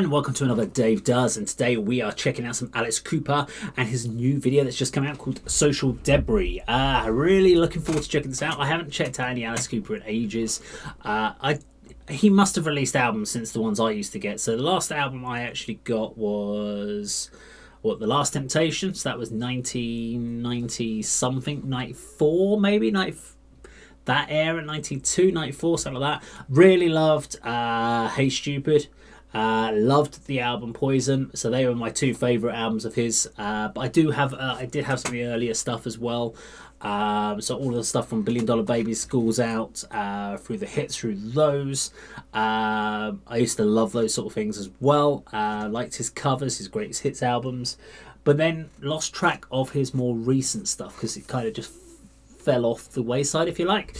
and welcome to another Dave Does, and today we are checking out some Alice Cooper and his new video that's just come out called Social Debris. Really looking forward to checking this out. I haven't checked out any Alice Cooper in ages. He must have released albums since the ones I used to get. So the last album I actually got was The Last Temptation. So that was 1990 something, 94 maybe, that era, 92, 94, something like that. Really loved Hey Stupid. Loved the album Poison. So they were my two favourite albums of his. But I did have some of the earlier stuff as well. So all of the stuff from Billion Dollar Baby, School's Out, through the hits, through those. I used to love those sort of things as well. Liked his covers, his greatest hits albums. But then lost track of his more recent stuff because it kind of just fell off the wayside, if you like.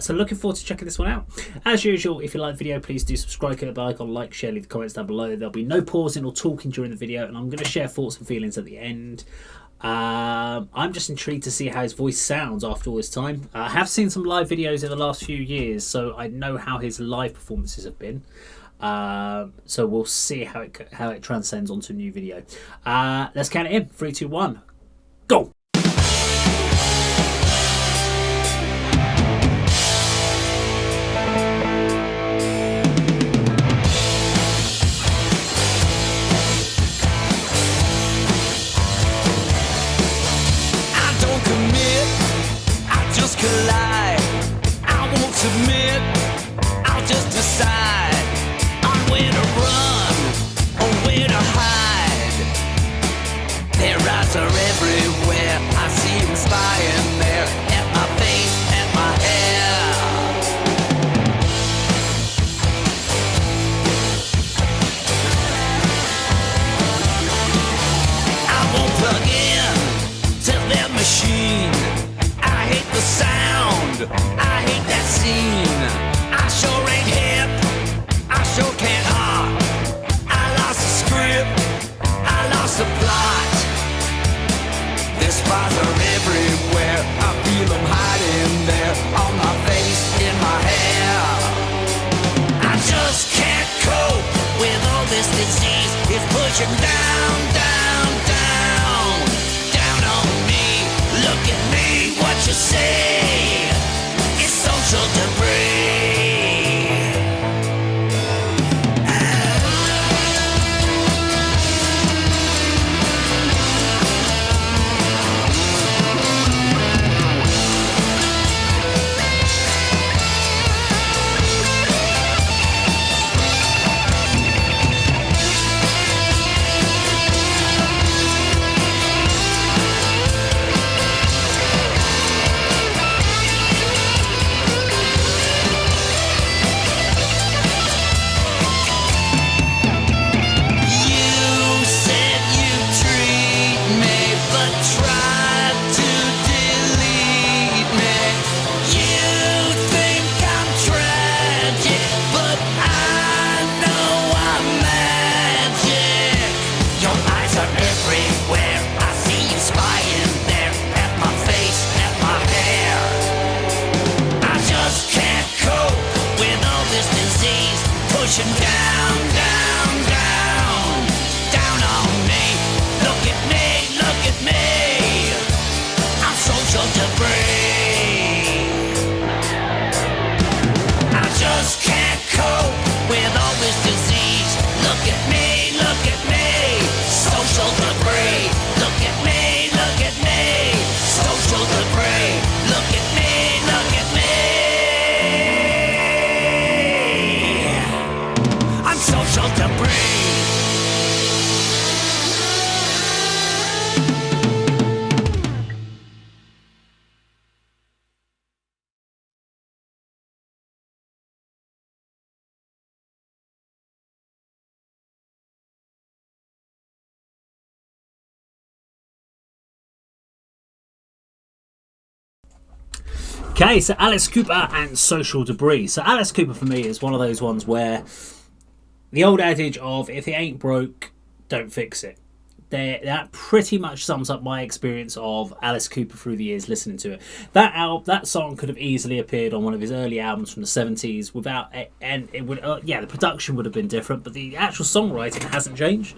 So looking forward to checking this one out. As usual, if you like the video, please do subscribe, click the bell icon, like, share, leave the comments down below. There'll be no pausing or talking during the video, and I'm going to share thoughts and feelings at the end. I'm just intrigued to see how his voice sounds after all this time. I have seen some live videos in the last few years, so I know how his live performances have been. So we'll see how it transcends onto a new video. Let's count it in. 3, 2, 1, go! Collide. I won't submit, I'll just decide on where to run or where to hide. Their eyes are everywhere, I see them spying there, at my face, at my hair. I won't plug in to their machine. I hate the sound, I hate that scene. I sure ain't hip, I sure can't hop. I lost the script, I lost the plot. Their spies are everywhere, I feel them hiding there, on my face, in my hair. I just can't cope with all this disease. It's pushing down, down, down, down on me. Look at me, what you say? It's social debris. Pushing down, down, down, down on me. Look at me, look at me. I'm social debris. I just can't cope with all this disease. Look at me, look at me. Social debris. Look at me, look at me. Social debris. Look at me, look at me. Social debris. Okay, so Alice Cooper and Social Debris. So Alice Cooper for me is one of those ones where the old adage of if it ain't broke, don't fix it. that pretty much sums up my experience of Alice Cooper through the years listening to it. That song could have easily appeared on one of his early albums from the 70s without, and it would, the production would have been different, but the actual songwriting hasn't changed.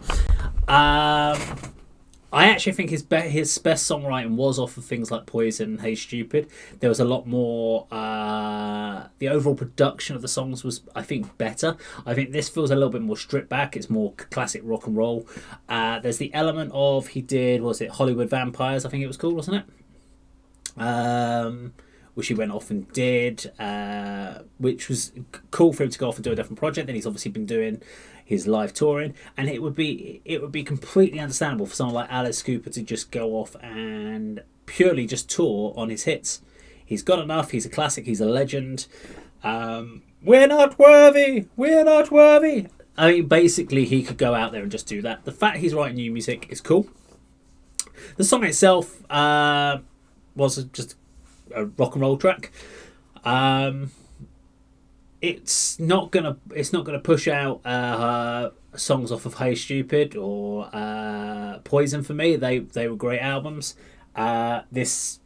I actually think his best songwriting was off of things like Poison and Hey Stupid. There was a lot more. The overall production of the songs was, I think, better. I think this feels a little bit more stripped back. It's more classic rock and roll. There's the element of was it Hollywood Vampires? I think it was called, wasn't it? Which he went off and did, which was cool for him to go off and do a different project. Then he's obviously been doing his live touring, and it would be completely understandable for someone like Alice Cooper to just go off and purely just tour on his hits. He's got enough. He's a classic. He's a legend. We're not worthy. We're not worthy. I mean, basically, he could go out there and just do that. The fact he's writing new music is cool. The song itself was just a rock and roll track. It's not gonna push out songs off of Hey Stupid or Poison for me. They were great albums. This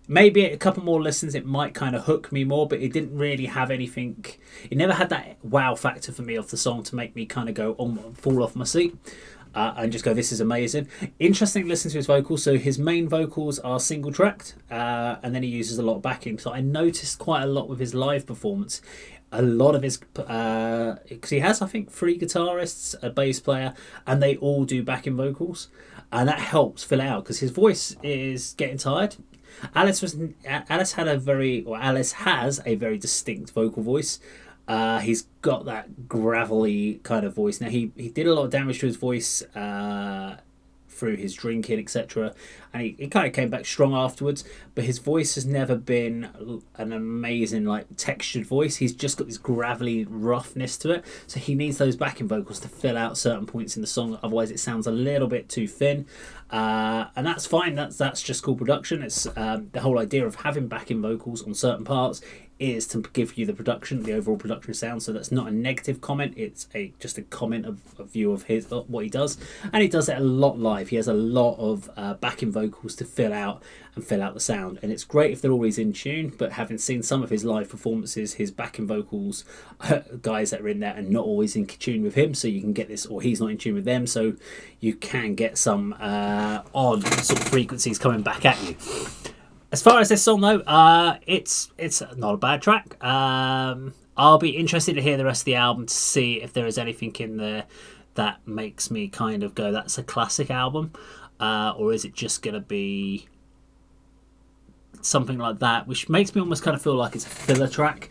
maybe a couple more listens it might kind of hook me more, but it didn't really have anything. It never had that wow factor for me of the song to make me kind of go fall off my seat. And just go, this is amazing. Interesting to listen to his vocals. So his main vocals are single tracked, and then he uses a lot of backing. So I noticed quite a lot with his live performance. A lot of his, because he has, I think, 3 guitarists, a bass player, and they all do backing vocals, and that helps fill out because his voice is getting tired. Alice has a very distinct vocal voice. He's got that gravelly kind of voice. Now he did a lot of damage to his voice through his drinking, etc. And he kind of came back strong afterwards. But his voice has never been an amazing, like, textured voice. He's just got this gravelly roughness to it. So he needs those backing vocals to fill out certain points in the song. Otherwise, it sounds a little bit too thin. And that's fine. That's just cool production. It's the whole idea of having backing vocals on certain parts is to give you the overall production sound. So that's not a negative comment. It's just a comment of view of what he does, and he does it a lot live. He has a lot of backing vocals to fill out the sound, and it's great if they're always in tune. But having seen some of his live performances, his backing vocals, guys that are in there are not always in tune with him, so you can get this, or he's not in tune with them, so you can get some odd sort of frequencies coming back at you. As far as this song though, it's not a bad track. I'll be interested to hear the rest of the album to see if there is anything in there that makes me kind of go, that's a classic album, or is it just going to be something like that, which makes me almost kind of feel like it's a filler track,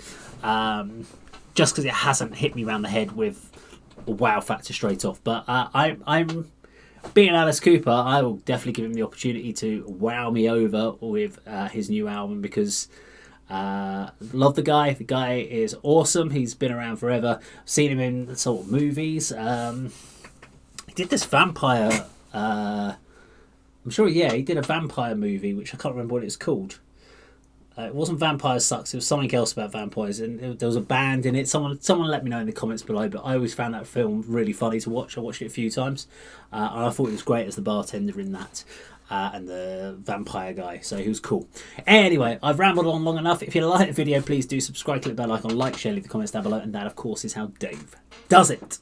just because it hasn't hit me around the head with a wow factor straight off. But I'm being Alice Cooper, I will definitely give him the opportunity to wow me over with his new album, because love the guy. The guy is awesome. He's been around forever. I've seen him in sort of movies. He did this vampire. I'm sure, he did a vampire movie, which I can't remember what it's called. It wasn't Vampires Sucks. It was something else about vampires, and there was a band in it. Someone let me know in the comments below. But I always found that film really funny to watch. I watched it a few times, and I thought it was great as the bartender in that, and the vampire guy. So he was cool. Anyway, I've rambled on long enough. If you like the video, please do subscribe, click the bell icon, like, share, leave the comments down below, and that, of course, is how Dave does it.